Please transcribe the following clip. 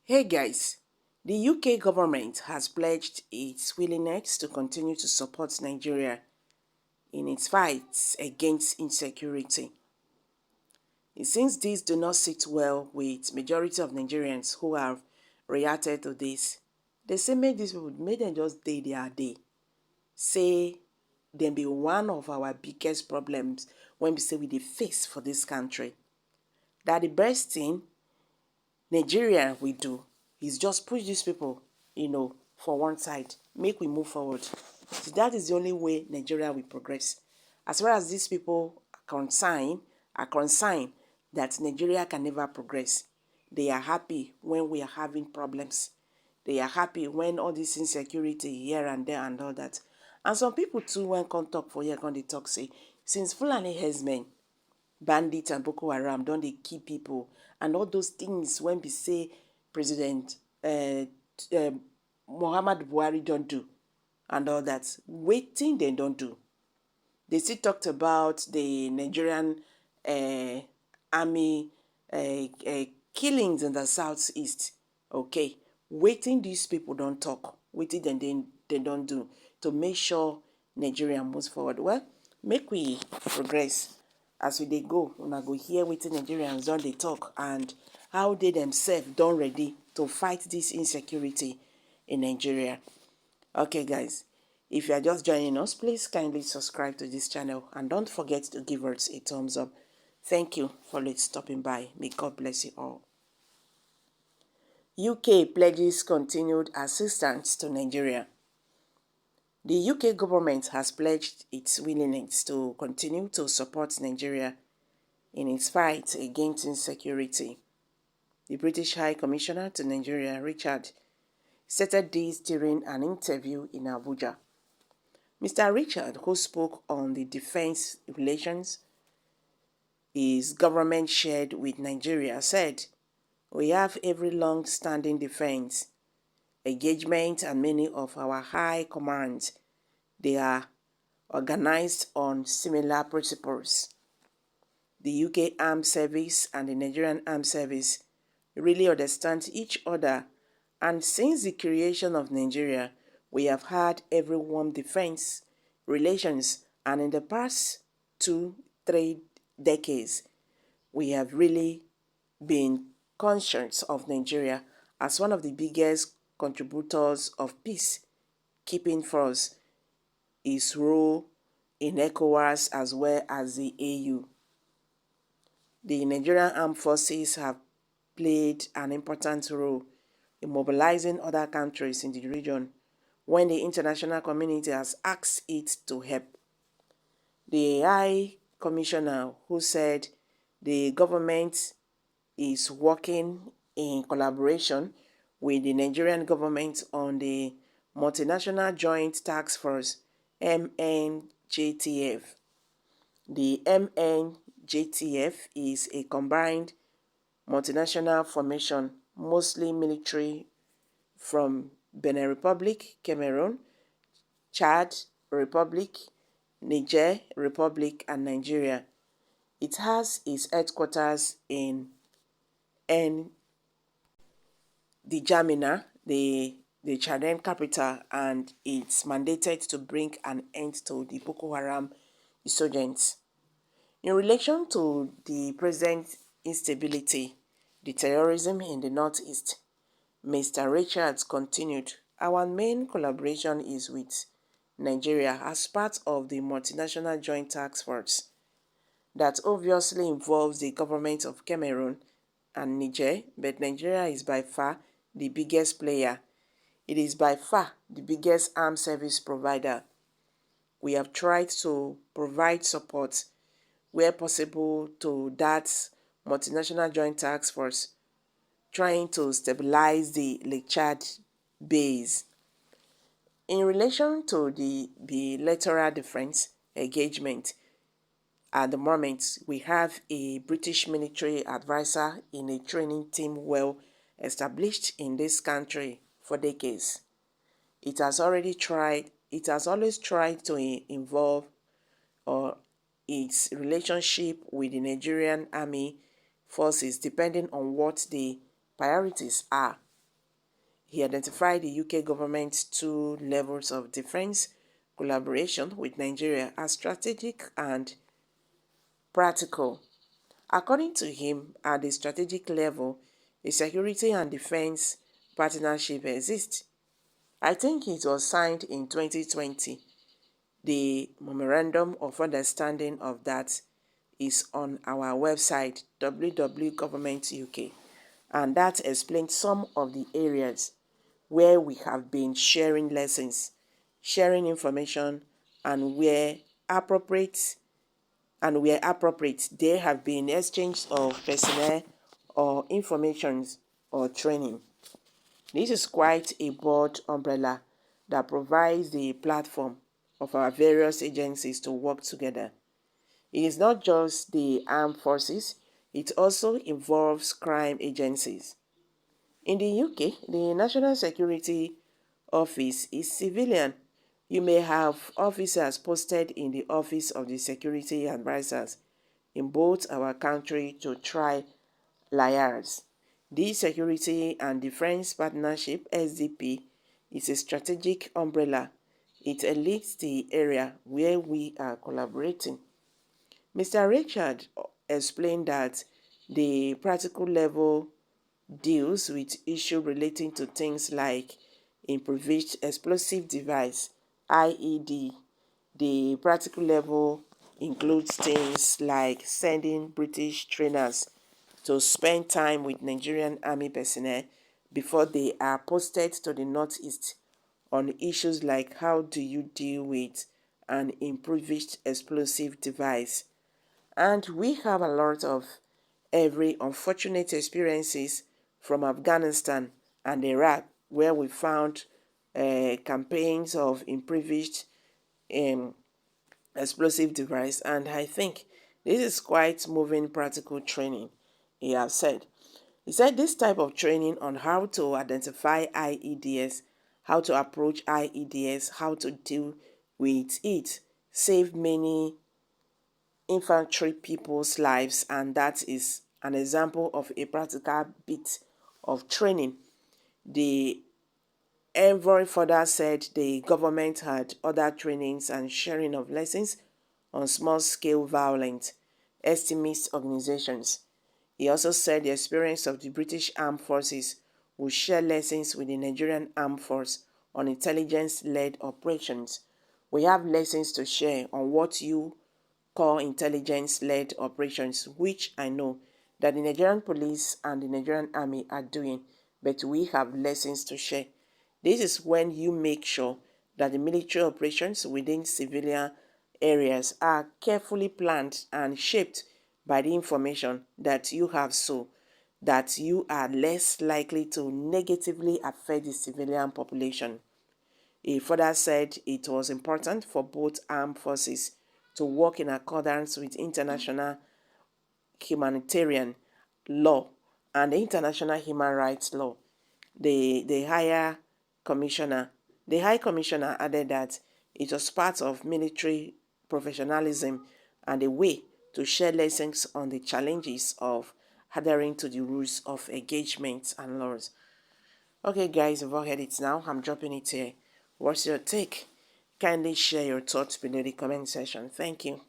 Hey guys, the UK government has pledged its willingness to continue to support Nigeria in its fights against insecurity. Since these do not sit well with majority of Nigerians who have reacted to this, they say make these people, make them just day their day. Say them be one of our biggest problems when we say we dey face for this country. That the best thing Nigeria we do is just push these people, for one side, make we move forward. So that is the only way Nigeria will progress. As far as these people are concerned that Nigeria can never progress. They are happy when we are having problems. They are happy when all this insecurity here and there and all that. And some people too, when come talk for here, come they talk say, since Fulani herdsmen, bandits and Boko Haram don't they kill people and all those things when we say President Muhammad Buhari don't do and all that, waiting they don't do. They still talked about the Nigerian army killings in the southeast. Okay, waiting these people don't talk, waiting they don't do to make sure Nigeria moves forward. Well, make we progress as we dey go. Una go hear wetin Nigerians don dey talk and how they themselves don ready to fight this insecurity in Nigeria. Okay guys, if you are just joining us, please kindly subscribe to this channel and don't forget to give us a thumbs up. Thank you for stopping by. May God bless you all. UK pledges continued assistance to Nigeria. The UK government has pledged its willingness to continue to support Nigeria in its fight against insecurity. The British High Commissioner to Nigeria, Richard, stated this during an interview in Abuja. Mr. Richard, who spoke on the defense relations his government shared with Nigeria, said, "We have every long-standing defense engagement and many of our high commands, they are organized on similar principles. The UK Armed Service and the Nigerian Armed Service really understand each other, and since the creation of Nigeria, we have had every warm defense relations, and in the past 2-3 decades, we have really been conscious of Nigeria as one of the biggest contributors of peace keeping force, its role in ECOWAS as well as the AU. The Nigerian Armed Forces have played an important role in mobilizing other countries in the region when the international community has asked it to help." The High Commissioner, who said the government is working in collaboration with the Nigerian government on the Multinational Joint Task Force, MNJTF. The MNJTF is a combined multinational formation, mostly military, from Benin Republic, Cameroon, Chad Republic, Niger Republic, and Nigeria. It has its headquarters in N'Djamena, the Chadian capital, and it's mandated to bring an end to the Boko Haram insurgents. In relation to the present instability, the terrorism in the northeast, Mr. Richards continued, "Our main collaboration is with Nigeria as part of the Multinational Joint Task Force. That obviously involves the government of Cameroon and Niger, but Nigeria is by far the biggest player. It is by far the biggest armed service provider. We have tried to provide support where possible to that Multinational Joint Task Force, trying to stabilize the Lake Chad base." In relation to the bilateral defense engagement, at the moment, we have a British military advisor in a training team well established in this country for decades. It has always tried to involve its relationship with the Nigerian army forces depending on what the priorities are. He identified the UK government's two levels of defense collaboration with Nigeria as strategic and practical. According to him, at the strategic level, a security and defense partnership exists. I think it was signed in 2020. The memorandum of understanding of that is on our website www.government.uk, and that explains some of the areas where we have been sharing lessons, sharing information, and where appropriate, there have been exchange of personnel or informations or training. This is quite a broad umbrella that provides the platform of our various agencies to work together. It is not just the armed forces, it also involves crime agencies. In the UK, the National Security Office is civilian. You may have officers posted in the Office of the Security Advisors in both our country to try liars. The Security and Defense Partnership (SDP) is a strategic umbrella. It elites the area where we are collaborating. Mr. Richard explained that the practical level deals with issues relating to things like improvised explosive device (IED). The practical level includes things like sending British trainers to spend time with Nigerian army personnel before they are posted to the northeast on issues like how do you deal with an improvised explosive device. And we have a lot of every unfortunate experiences from Afghanistan and Iraq, where we found campaigns of improvised explosive device. And I think this is quite moving practical training, he has said. He said this type of training on how to identify IEDs, how to approach IEDs, how to deal with it, saved many infantry people's lives, and that is an example of a practical bit of training. The envoy further said the government had other trainings and sharing of lessons on small-scale violent extremist organizations. He also said the experience of the British Armed Forces will share lessons with the Nigerian Armed Force on intelligence-led operations. We have lessons to share on what you call intelligence-led operations, which I know that the Nigerian police and the Nigerian army are doing, but we have lessons to share. This is when you make sure that the military operations within civilian areas are carefully planned and shaped by the information that you have, so that you are less likely to negatively affect the civilian population. He further said it was important for both armed forces to work in accordance with international humanitarian law and the international human rights law. The High Commissioner added that it was part of military professionalism and a way to share lessons on the challenges of adhering to the rules of engagement and laws. Okay, guys, you've all heard it now. I'm dropping it here. What's your take? Kindly share your thoughts below the comment section. Thank you.